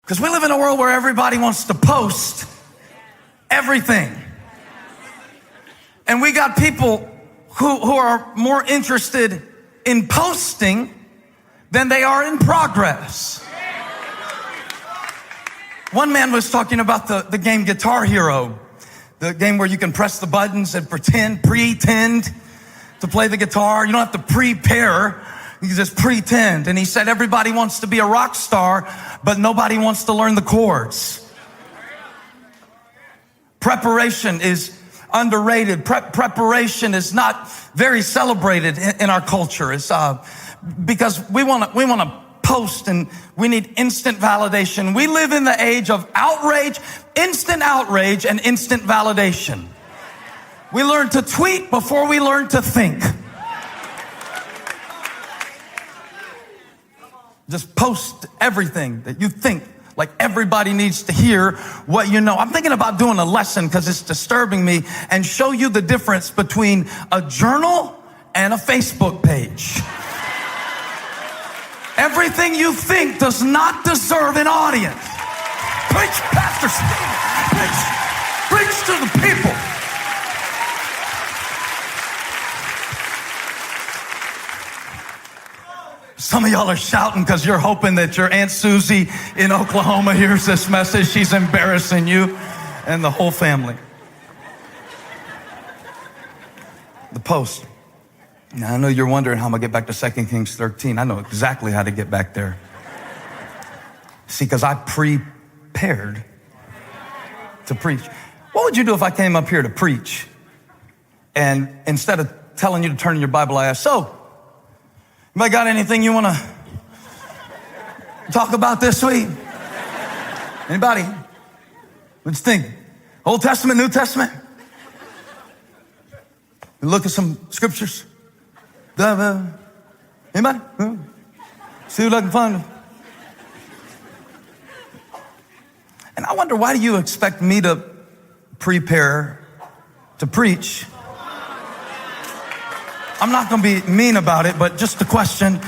Because we live in a world where everybody wants to post everything. And we got people who are more interested in posting than they are in progress. One man was talking about the game Guitar Hero, the game where you can press the buttons and pretend to play the guitar. You don't have to prepare. You just pretend. And he said everybody wants to be a rock star, but nobody wants to learn the chords. Preparation is underrated. Preparation is not very celebrated in our culture. It's because we want to post and we need instant validation. We live in the age of outrage, instant outrage, and instant validation. We learn to tweet before we learn to think. Just post everything that you think, like everybody needs to hear what you know. I'm thinking about doing a lesson because it's disturbing me and show you the difference between a journal and a Facebook page. Everything you think does not deserve an audience. Preach, Pastor Steve. Preach to the people. Some of y'all are shouting because you're hoping that your Aunt Susie in Oklahoma hears this message. She's embarrassing you and the whole family. The post. Now, I know you're wondering how I'm going to get back to 2 Kings 13. I know exactly how to get back there. See, because I prepared to preach. What would you do if I came up here to preach and instead of telling you to turn in your Bible, I asked, so, anybody got anything you want to talk about this week? Anybody? What you think? Old Testament, New Testament? You look at some scriptures. Anybody? See what I can find. And I wonder, why do you expect me to prepare to preach? I'm not going to be mean about it, but just a question.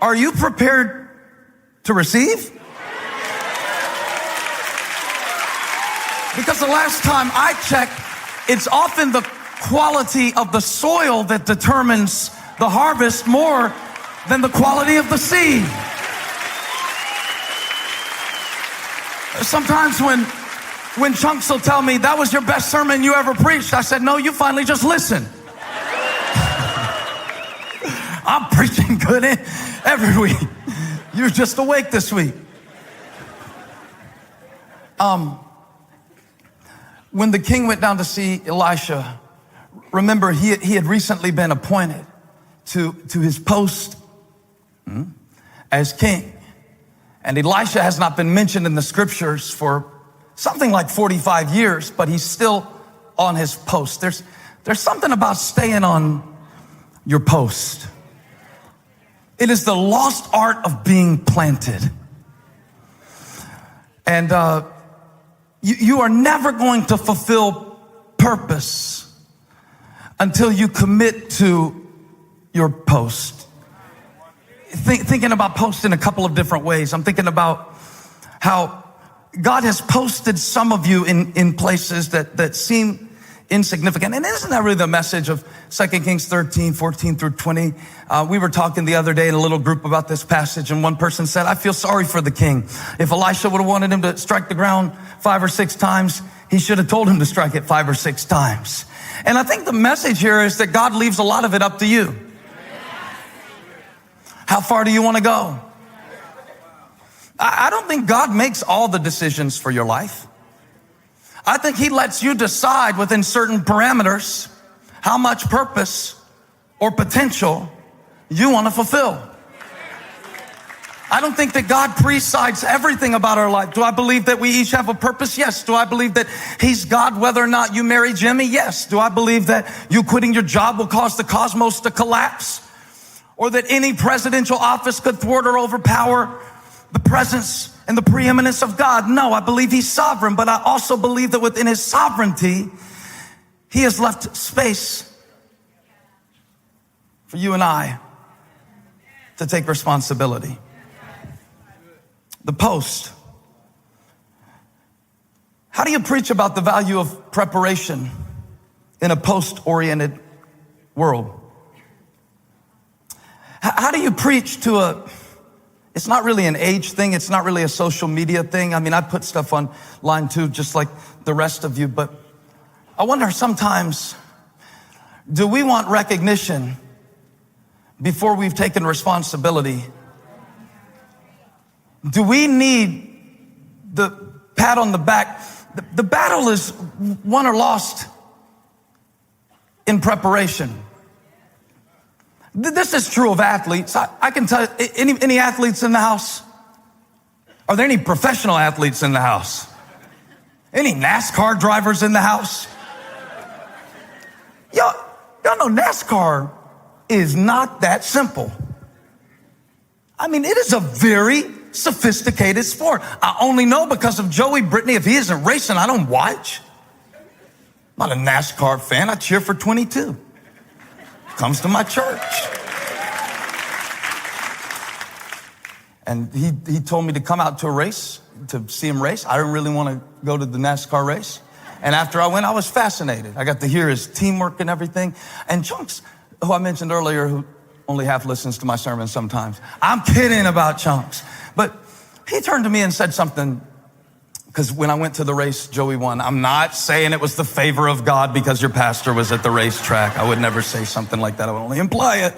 Are you prepared to receive? Because the last time I checked, it's often the quality of the soil that determines the harvest more than the quality of the seed. Sometimes when chunks will tell me, that was your best sermon you ever preached, I said, no, you finally just listened. I'm preaching good every week. You're just awake this week. When the king went down to see Elisha, remember he had recently been appointed to his post as king. And Elisha has not been mentioned in the scriptures for something like 45 years, but he's still on his post. There's something about staying on your post. It is the lost art of being planted. And you are never going to fulfill purpose until you commit to your post. Thinking about post in a couple of different ways. I'm thinking about how God has posted some of you in places that seem insignificant. And isn't that really the message of 2 Kings 13, 14 through 20? We were talking the other day in a little group about this passage, and one person said, I feel sorry for the king. If Elisha would have wanted him to strike the ground 5 or 6 times, he should have told him to strike it 5 or 6 times. And I think the message here is that God leaves a lot of it up to you. How far do you want to go? I don't think God makes all the decisions for your life. I think he lets you decide within certain parameters how much purpose or potential you want to fulfill. I don't think that God presides everything about our life. Do I believe that we each have a purpose? Yes. Do I believe that he's God whether or not you marry Jimmy? Yes. Do I believe that you quitting your job will cause the cosmos to collapse? Or that any presidential office could thwart or overpower the presence and the preeminence of God? No, I believe he's sovereign, but I also believe that within his sovereignty, he has left space for you and I to take responsibility. The post. How do you preach about the value of preparation in a post-oriented world? How do you preach to it's not really an age thing. It's not really a social media thing. I mean, I put stuff online too, just like the rest of you, but I wonder sometimes, do we want recognition before we've taken responsibility? Do we need the pat on the back? The battle is won or lost in preparation. This is true of athletes. I can tell you, any athletes in the house? Are there any professional athletes in the house? Any NASCAR drivers in the house? Y'all know NASCAR is not that simple. I mean, it is a very sophisticated sport. I only know because of Joey Brittany. If he isn't racing, I don't watch. I'm not a NASCAR fan. I cheer for 22. Comes to my church. And he told me to come out to a race, to see him race. I didn't really want to go to the NASCAR race. And after I went, I was fascinated. I got to hear his teamwork and everything. And Chunks, who I mentioned earlier, who only half listens to my sermons sometimes. I'm kidding about Chunks. But he turned to me and said something, because when I went to the race, Joey won. I'm not saying it was the favor of God because your pastor was at the racetrack. I would never say something like that. I would only imply it.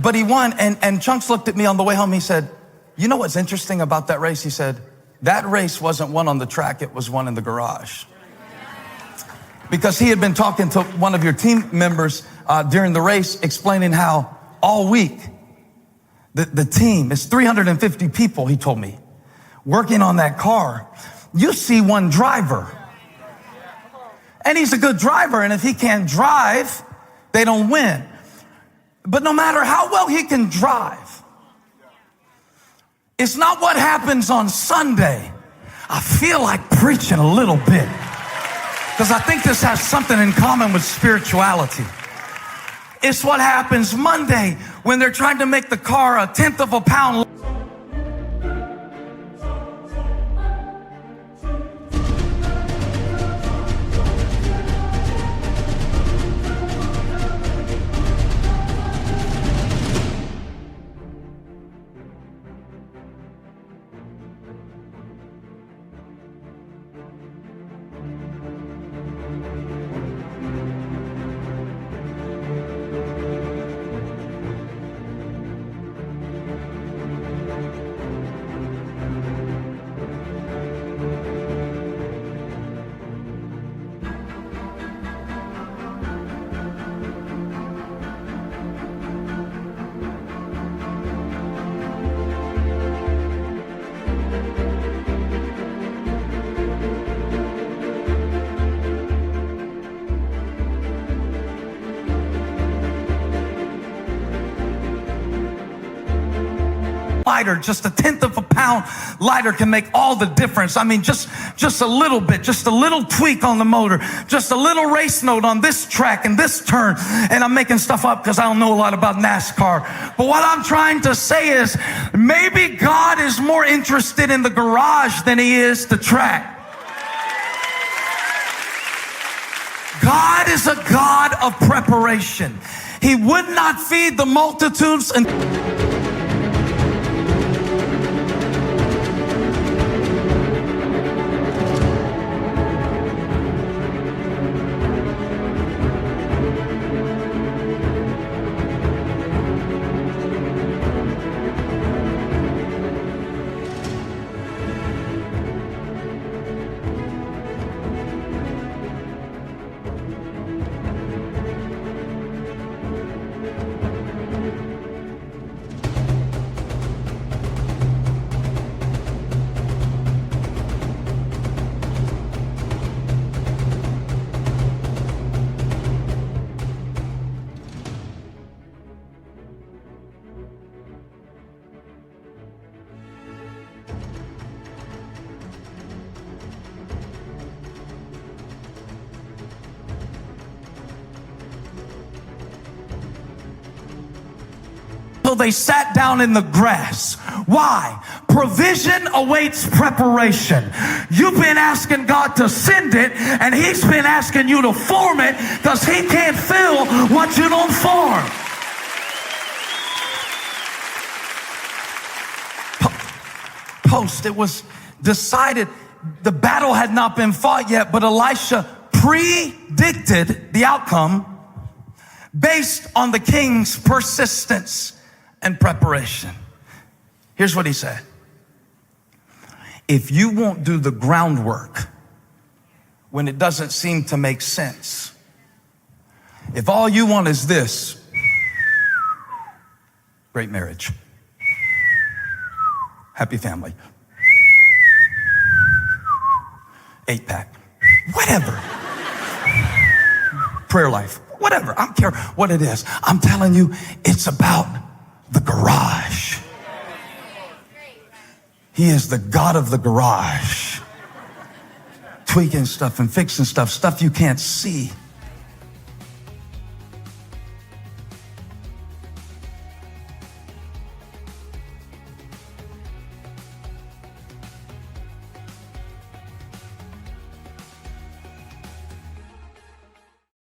But he won, and Chunks looked at me on the way home. He said, you know what's interesting about that race? He said, that race wasn't won on the track. It was won in the garage. Because he had been talking to one of your team members during the race, explaining how all week the team is 350 people, he told me, working on that car. You see one driver, and he's a good driver, and if he can't drive, they don't win. But no matter how well he can drive, it's not what happens on Sunday. I feel like preaching a little bit because I think this has something in common with spirituality. It's what happens Monday when they're trying to make the car a tenth of a pound. Lighter, just a tenth of a pound lighter can make all the difference. I mean, just a little bit, just a little tweak on the motor, just a little race note on this track and this turn. And I'm making stuff up because I don't know a lot about NASCAR. But what I'm trying to say is maybe God is more interested in the garage than he is the track. God is a God of preparation. He would not feed the multitudes and they sat down in the grass. Why? provision awaits preparation. You've been asking God to send it, and he's been asking you to form it, because he can't fill what you don't form. Post, it was decided. The battle had not been fought yet, but Elisha predicted the outcome based on the king's persistence and preparation. Here's what he said. If you won't do the groundwork when it doesn't seem to make sense, if all you want is this, great marriage, happy family, 8-pack, whatever, prayer life, whatever, I don't care what it is. I'm telling you, it's about the garage. He is the God of the garage. Tweaking stuff and fixing stuff you can't see.